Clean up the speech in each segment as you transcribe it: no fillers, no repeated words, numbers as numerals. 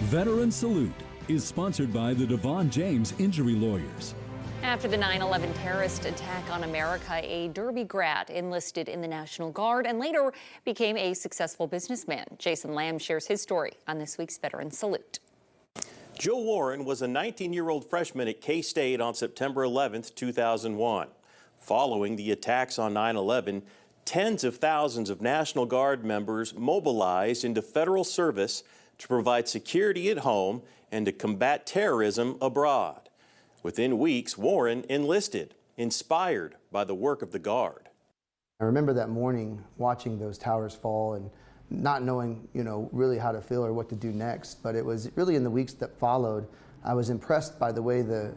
Veteran Salute is sponsored by the Devon James Injury Lawyers. After the 9/11 terrorist attack on America, a Derby grad enlisted in the National Guard and later became a successful businessman. Jason Lamb shares his story on this week's Veteran Salute. Joe Warren was a 19-year-old freshman at K-State on September 11, 2001. Following the attacks on 9/11, tens of thousands of National Guard members mobilized into federal service to provide security at home and to combat terrorism abroad. Within weeks, Warren enlisted, inspired by the work of the Guard. I remember that morning watching those towers fall and not knowing, really how to feel or what to do next. But it was really in the weeks that followed, I was impressed by the way the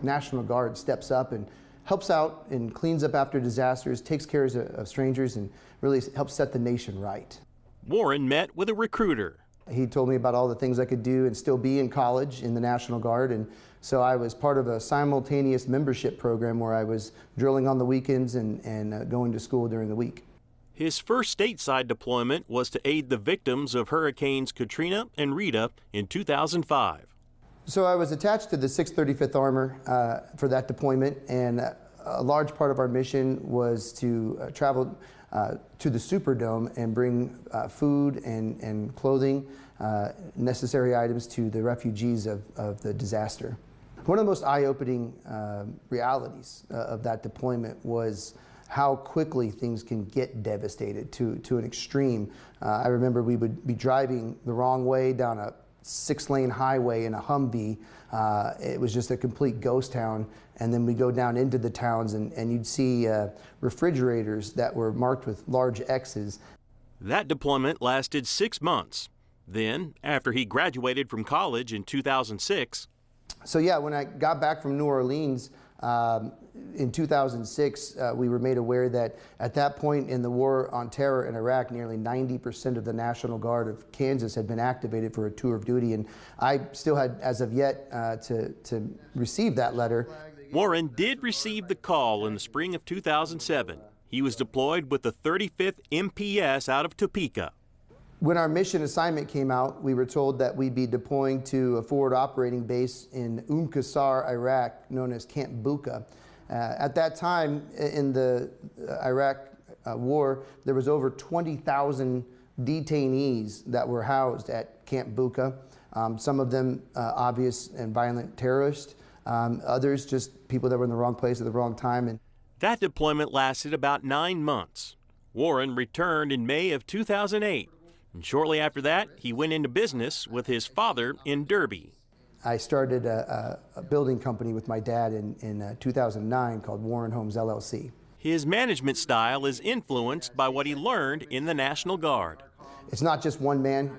National Guard steps up and helps out and cleans up after disasters, takes care of strangers, and really helps set the nation right. Warren met with a recruiter. He told me about all the things I could do and still be in college in the National Guard, and so I was part of a simultaneous membership program where I was drilling on the weekends and going to school during the week. His first stateside deployment was to aid the victims of Hurricanes Katrina and Rita in 2005. So I was attached to the 635th Armor for that deployment, and a large part of our mission was to travel to the Superdome and bring food and clothing, necessary items to the refugees of the disaster. One of the most eye-opening realities of that deployment was how quickly things can get devastated to an extreme. I remember we would be driving the wrong way down a 6-lane highway in a Humvee. It was just a complete ghost town. And then we go down into the towns and you'd see refrigerators that were marked with large X's. That deployment lasted 6 months. Then, after he graduated from college in 2006. So yeah, when I got back from New Orleans in 2006, we were made aware that at that point in the war on terror in Iraq, nearly 90% of the National Guard of Kansas had been activated for a tour of duty, and I still had, as of yet, to receive that letter. Warren did receive the call in the spring of 2007. He was deployed with the 35th MPS out of Topeka. When our mission assignment came out, we were told that we'd be deploying to a forward operating base in Qasr, Iraq, known as Camp Bucca. At that time, in the Iraq war, there was over 20,000 detainees that were housed at Camp Bucca. Some of them obvious and violent terrorists, others just people that were in the wrong place at the wrong time. That deployment lasted about 9 months. Warren returned in May of 2008. And shortly after that, he went into business with his father in Derby. I started a building company with my dad in 2009 called Warren Homes LLC. His management style is influenced by what he learned in the National Guard. It's not just one man.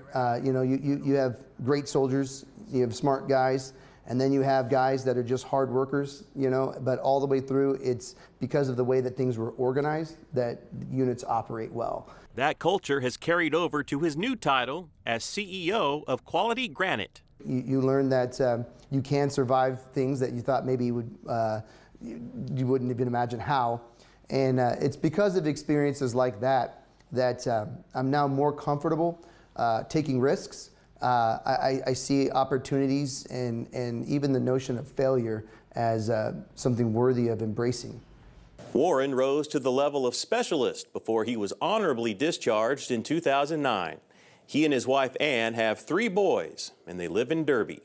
You have great soldiers, you have smart guys, and then you have guys that are just hard workers, but all the way through, it's because of the way that things were organized that units operate well. That culture has carried over to his new title as CEO of Quality Granite. You learn that you can survive things that you thought maybe you wouldn't even imagine how. And it's because of experiences like that I'm now more comfortable taking risks. I see opportunities and even the notion of failure as something worthy of embracing. Warren rose to the level of specialist before he was honorably discharged in 2009. He and his wife Ann have 3 boys, and they live in Derby.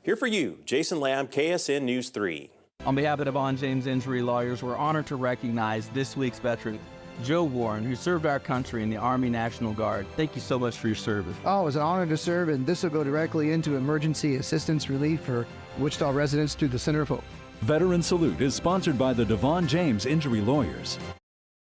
Here for you, Jason Lamb, KSN News 3. On behalf of the Devon James Injury Lawyers, we're honored to recognize this week's veteran, Joe Warren, who served our country in the Army National Guard. Thank you so much for your service. Oh, it was an honor to serve, and this will go directly into emergency assistance relief for Wichita residents through the Center of Hope. Veteran Salute is sponsored by the Devon James Injury Lawyers.